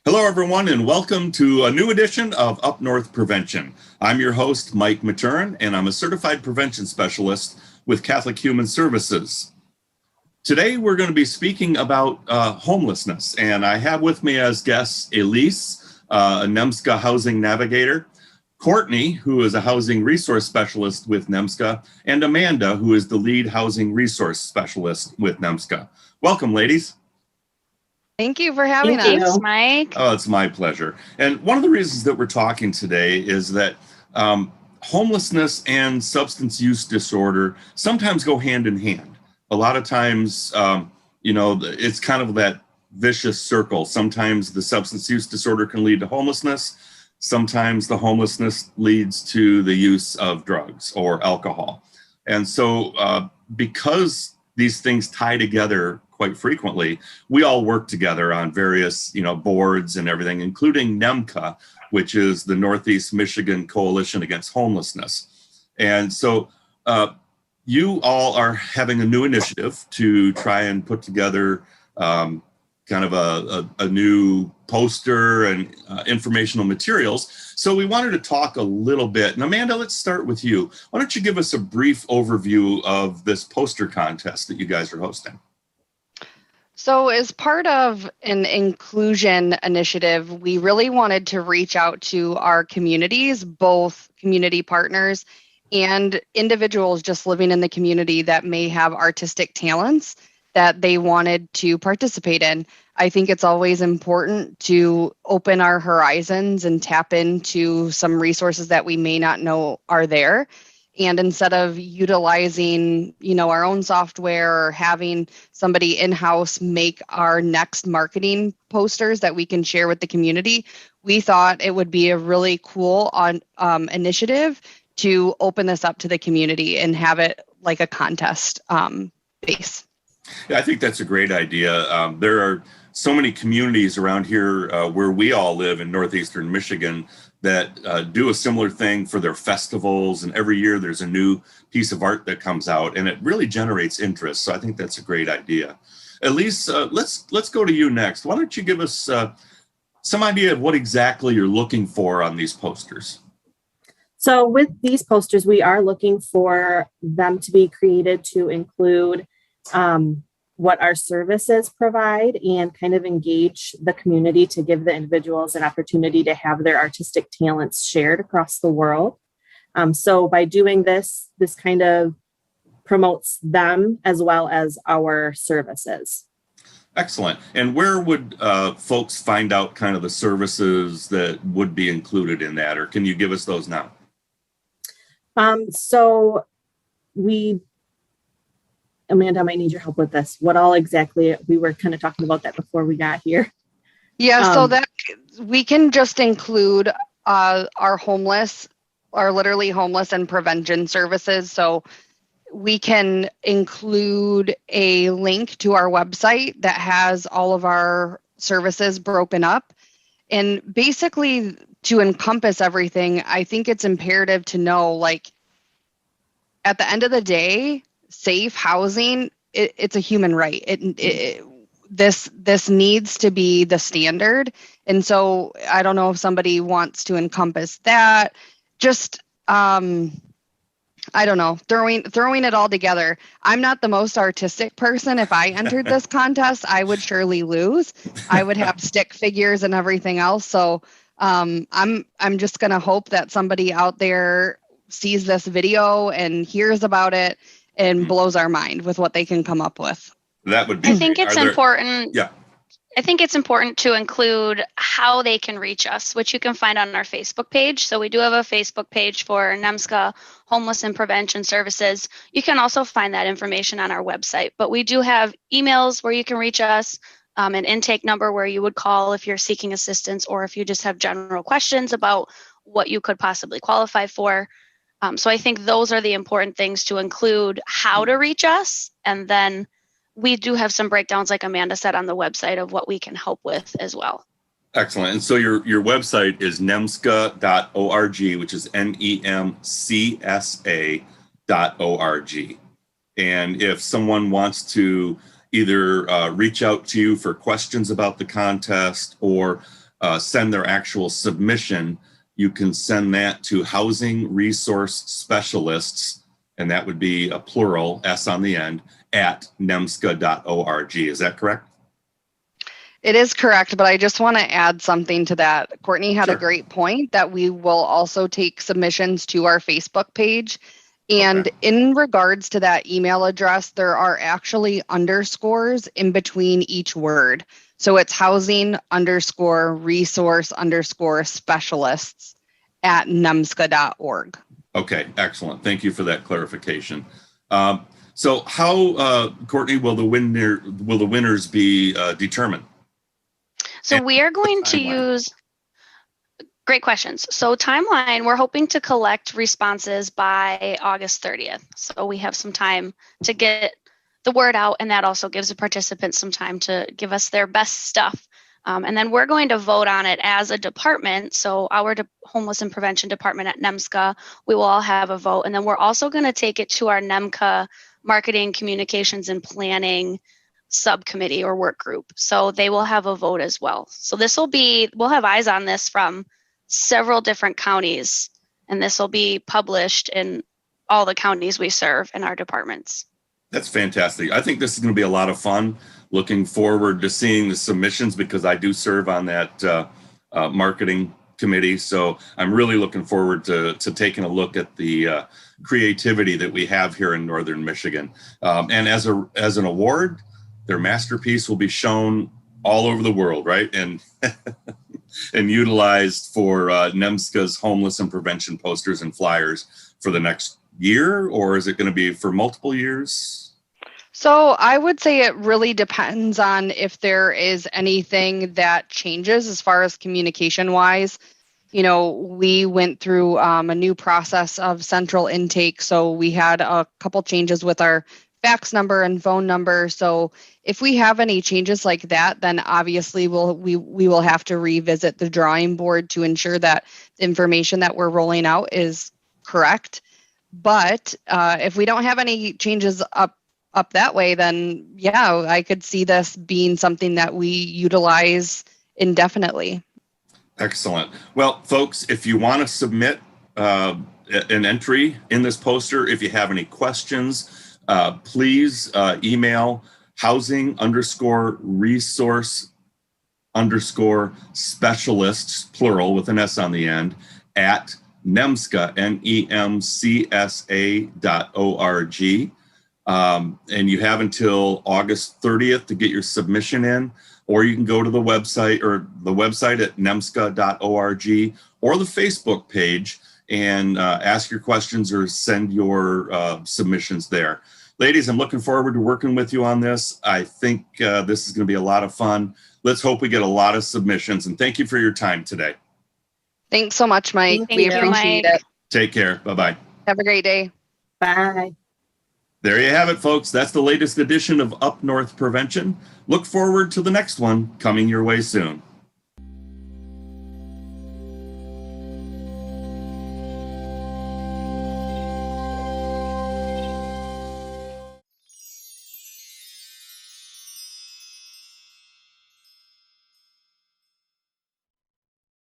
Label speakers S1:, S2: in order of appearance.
S1: Hello, everyone, and welcome to a new edition of Up North Prevention. I'm your host, Mike Maturin, and I'm a certified prevention specialist with Catholic Human Services. Today, we're going to be speaking about homelessness, and I have with me as guests Elise, a NEMCSA housing navigator, Courtney, who is a housing resource specialist with NEMCSA, and Amanda, who is the lead housing resource specialist with NEMCSA. Welcome, ladies.
S2: Thank you for having us.
S3: Thanks, Mike.
S1: Oh, it's my pleasure. And one of the reasons that we're talking today is that homelessness and substance use disorder sometimes go hand in hand. A lot of times, it's kind of that vicious circle. Sometimes the substance use disorder can lead to homelessness. Sometimes the homelessness leads to the use of drugs or alcohol. And so because these things tie together quite frequently, we all work together on various, boards and everything, including NEMCSA, which is the Northeast Michigan Coalition Against Homelessness. And so you all are having a new initiative to try and put together kind of a new poster and informational materials. So we wanted to talk a little bit. And Amanda, let's start with you. Why don't you give us a brief overview of this poster contest that you guys are hosting?
S2: So as part of an inclusion initiative, we really wanted to reach out to our communities, both community partners and individuals just living in the community that may have artistic talents that they wanted to participate in. I think it's always important to open our horizons and tap into some resources that we may not know are there. And instead of utilizing, our own software or having somebody in-house make our next marketing posters that we can share with the community, we thought it would be a really cool initiative to open this up to the community and have it like a contest base.
S1: Yeah, I think that's a great idea. There are so many communities around here where we all live in northeastern Michigan that do a similar thing for their festivals, and every year there's a new piece of art that comes out, and it really generates interest. So I think that's a great idea. Elise, let's go to you next. Why don't you give us some idea of what exactly you're looking for on these posters?
S3: So with these posters, we are looking for them to be created to include what our services provide and kind of engage the community to give the individuals an opportunity to have their artistic talents shared across the world. So by doing this kind of promotes them as well as our services.
S1: Excellent. And where would folks find out kind of the services that would be included in that, or can you give us those now? Amanda, I might need your help with this. What all exactly, we were kind of talking about that before we got here.
S2: Yeah, so that we can just include our literally homeless and prevention services. So we can include a link to our website that has all of our services broken up. And basically to encompass everything, I think it's imperative to know, like, at the end of the day, safe housing, it's a human right. This needs to be the standard. And so I don't know if somebody wants to encompass that. Just, I don't know, throwing it all together. I'm not the most artistic person. If I entered this contest, I would surely lose. I would have stick figures and everything else. So I'm just going to hope that somebody out there sees this video and hears about it and blows our mind with what they can come up with.
S1: That would be.
S4: I think it's important.
S1: Yeah.
S4: I think it's important to include how they can reach us, which you can find on our Facebook page. So we do have a Facebook page for NEMCSA Homeless and Prevention Services. You can also find that information on our website. But we do have emails where you can reach us, an intake number where you would call if you're seeking assistance or if you just have general questions about what you could possibly qualify for. So I think those are the important things to include, how to reach us. And then we do have some breakdowns, like Amanda said, on the website of what we can help with as well.
S1: Excellent. And so your website is nemcsa.org, which is NEMCSA.org. And if someone wants to either reach out to you for questions about the contest or send their actual submission, you can send that to Housing Resource Specialists, and that would be a plural, S on the end, at nemsca.org. Is that correct?
S2: It is correct, but I just want to add something to that. Courtney had
S1: Sure.
S2: a great point that we will also take submissions to our Facebook page. And
S1: Okay.
S2: in regards to that email address, there are actually underscores in between each word. So it's housing underscore resource underscore specialists at nemsca.org.
S1: Okay, excellent. Thank you for that clarification. So how, Courtney, will the winners be determined?
S4: So
S1: And
S4: we are going to
S1: timeline.
S4: use great questions. So timeline, we're hoping to collect responses by August 30th. So we have some time to get the word out, and that also gives the participants some time to give us their best stuff. And then we're going to vote on it as a department. So our homeless and prevention department at NEMCSA, we will all have a vote. And then we're also going to take it to our NEMCA marketing, communications, and planning subcommittee or work group. So they will have a vote as well. So we'll have eyes on this from several different counties, and this will be published in all the counties we serve in our departments.
S1: That's fantastic. I think this is going to be a lot of fun. Looking forward to seeing the submissions because I do serve on that marketing committee. So I'm really looking forward to taking a look at the creativity that we have here in Northern Michigan. And as an award, their masterpiece will be shown all over the world, right? And and utilized for NEMCSA's homeless and prevention posters and flyers for the next year, or is it going to be for multiple years?
S2: So I would say it really depends on if there is anything that changes as far as communication wise. You know, we went through a new process of central intake. So we had a couple changes with our fax number and phone number. So if we have any changes like that, then obviously we will have to revisit the drawing board to ensure that the information that we're rolling out is correct. But if we don't have any changes up that way, then yeah, I could see this being something that we utilize indefinitely.
S1: Excellent. Well, folks, if you want to submit an entry in this poster, if you have any questions, please email housing_resource_specialists, plural with an S on the end, at NEMCSA, NEMCSA.org. And you have until August 30th to get your submission in, or you can go to the website at nemsca.org or the Facebook page and ask your questions or send your submissions there. Ladies, I'm looking forward to working with you on this. I think this is going to be a lot of fun. Let's hope we get a lot of submissions, and thank you for your time today.
S2: Thanks so much, Mike.
S3: Thank
S2: We
S3: you,
S2: appreciate
S4: Mike.
S2: it.
S1: Take care. Bye-bye.
S2: Have a great day.
S3: Bye.
S1: There you have it, folks. That's the latest edition of Up North Prevention. Look forward to the next one coming your way soon.